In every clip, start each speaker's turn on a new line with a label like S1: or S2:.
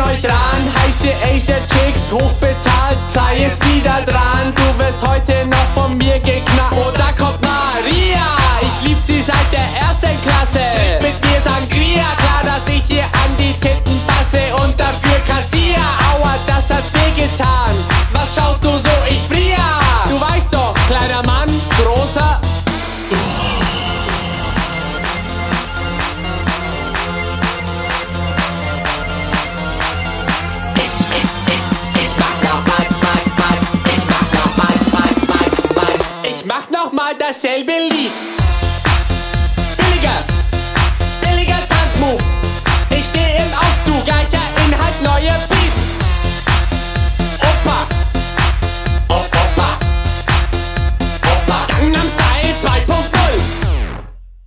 S1: euch ran. Heiße Asia Chicks, hochbezahlt, sei es wieder dran. Du wirst heute noch von mir geknackt. Oh, da kommt Maria, ich lieb sie seit der ersten Klasse. Mit mir Sangria, klar, dass ich ihr an die Titten passe und dafür kassier. Aua, das hat wehgetan. Was schaust du so, ich frier? Du weißt doch, kleiner Mann, großer. Ich mach noch mal dasselbe Lied. Billiger Tanzmove. Ich steh im Aufzug, gleicher Inhalt, neue Beat. Opa, Gangnam Style 2.0.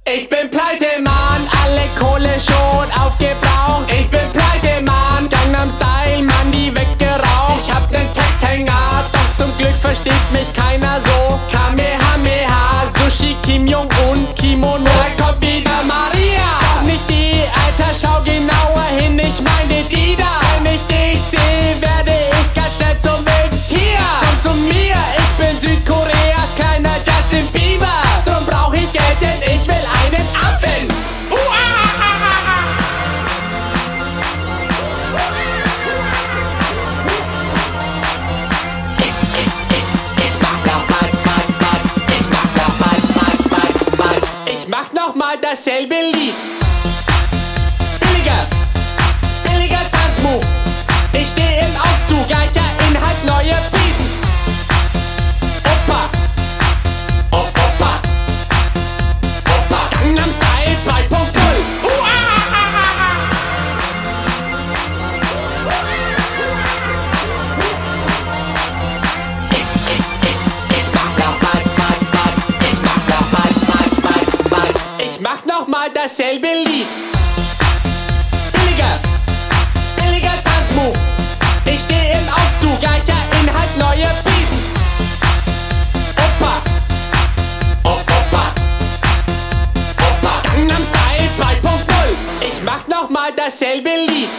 S1: Ich bin pleite, Mann, alle Kohle schon aufgebraucht. Ich bin pleite, Mann, Gangnam Style, Mann, die weggeraucht. Ich hab nen Texthänger, doch zum Glück versteht mich keiner so. Kamehameha, Sushi, Kim Jong-un, Kimono. Da kommt wieder Maria, doch nicht die, Alter, schau genauer hin, ich meine die da. Wenn ich dich seh, werde ich ganz schnell zum wilden Tier. Komm zu mir, ich bin Südkoreas kleiner Justin Bieber. Drum brauch ich Geld, denn ich will einen Affen. Ich mach noch mal dasselbe Lied. Billiger Tanzmove. Ich steh im Aufzug, gleicher Inhalt, neue Beat. Opa, Gangnam Style 2.0. Ich mach noch mal dasselbe Lied. Billiger Tanzmove. Ich steh im Aufzug, gleicher Inhalt, neue Beat. Opa, Gangnam Style 2.0. Ich mach noch mal dasselbe Lied.